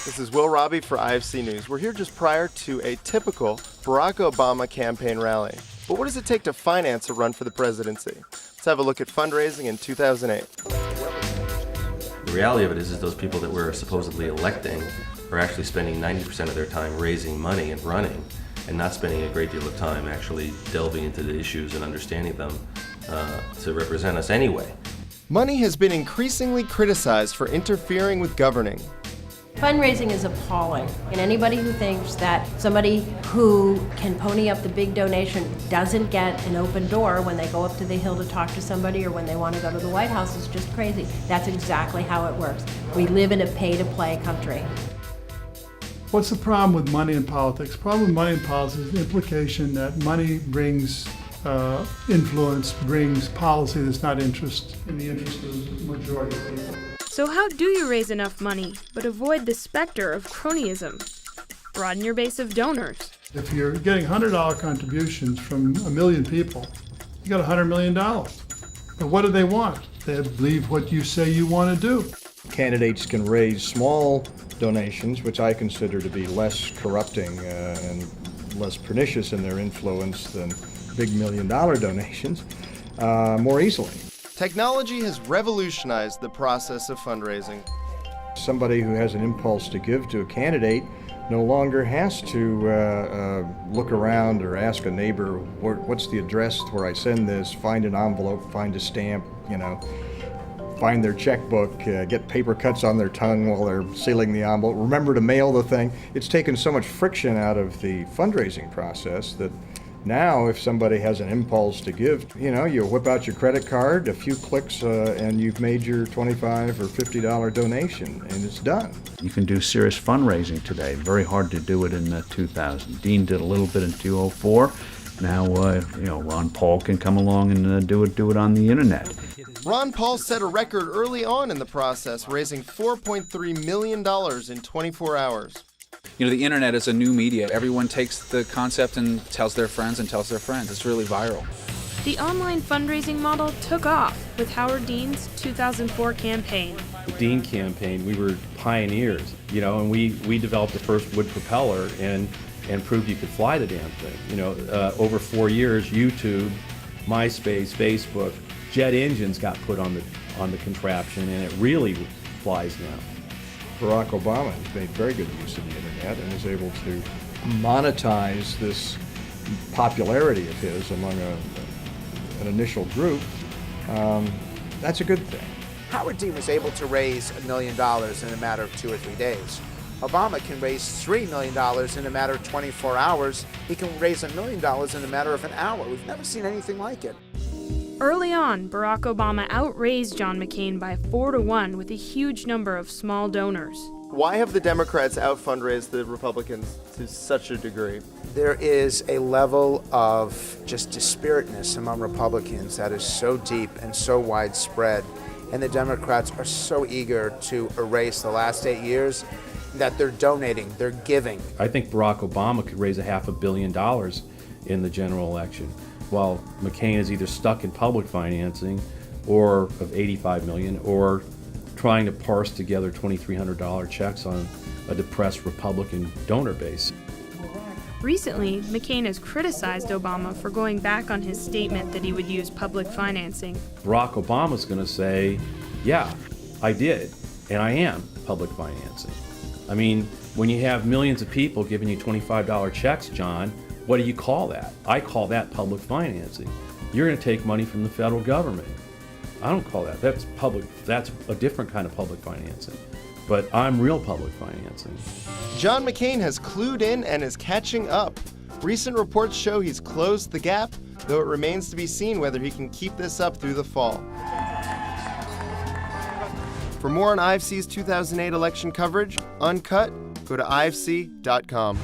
This is Will Robbie for IFC News. We're here just prior to a typical Barack Obama campaign rally. But what does it take to finance a run for the presidency? Let's have a look at fundraising in 2008. The reality of it is those people that we're supposedly electing are actually spending 90% of their time raising money and running, and not spending a great deal of time actually delving into the issues and understanding them to represent us anyway. Money has been increasingly criticized for interfering with governing. Fundraising is appalling, and anybody who thinks that somebody who can pony up the big donation doesn't get an open door when they go up to the Hill to talk to somebody or when they want to go to the White House is just crazy. That's exactly how it works. We live in a pay-to-play country. What's the problem with money in politics? The problem with money in politics is the implication that money brings influence, brings policy that's not in the interest of the majority of people. So how do you raise enough money, but avoid the specter of cronyism? Broaden your base of donors. If you're getting $100 contributions from 1 million people, you got $100 million. But what do they want? They believe what you say you want to do. Candidates can raise small donations, which I consider to be less corrupting and less pernicious in their influence than big $1 million donations, more easily. Technology has revolutionized the process of fundraising. Somebody who has an impulse to give to a candidate no longer has to look around or ask a neighbor, what's the address where I send this, find an envelope, find a stamp, find their checkbook, get paper cuts on their tongue while they're sealing the envelope, remember to mail the thing. It's taken so much friction out of the fundraising process that now if somebody has an impulse to give, you whip out your credit card, a few clicks, and you've made your $25 or $50 donation, and it's done. You can do serious fundraising today. Very hard to do it in 2000. Dean did a little bit in 2004. Now, Ron Paul can come along and do it on the internet. Ron Paul set a record early on in the process, raising $4.3 million in 24 hours. The internet is a new media. Everyone takes the concept and tells their friends and tells their friends. It's really viral. The online fundraising model took off with Howard Dean's 2004 campaign. The Dean campaign, we were pioneers, and we developed the first wood propeller and proved you could fly the damn thing. Over 4 years, YouTube, MySpace, Facebook, jet engines got put on the contraption, and it really flies now. Barack Obama has made very good use of the internet and is able to monetize this popularity of his among an initial group. That's a good thing. Howard Dean was able to raise $1 million in a matter of 2 or 3 days. Obama can raise $3 million in a matter of 24 hours. He can raise $1 million in a matter of an hour. We've never seen anything like it. Early on, Barack Obama outraised John McCain by 4-1 with a huge number of small donors. Why have the Democrats out-fundraised the Republicans to such a degree? There is a level of just dispiriteness among Republicans that is so deep and so widespread, and the Democrats are so eager to erase the last 8 years that they're donating, they're giving. I think Barack Obama could raise $500 million in the general election, while McCain is either stuck in public financing or of $85 million or trying to parse together $2,300 checks on a depressed Republican donor base. Recently, McCain has criticized Obama for going back on his statement that he would use public financing. Barack Obama's going to say, yeah, I did, and I am public financing. I mean, when you have millions of people giving you $25 checks, John, what do you call that? I call that public financing. You're going to take money from the federal government. I don't call that. That's public. That's a different kind of public financing. But I'm real public financing. John McCain has clued in and is catching up. Recent reports show he's closed the gap, though it remains to be seen whether he can keep this up through the fall. For more on IFC's 2008 election coverage, Uncut, go to ifc.com.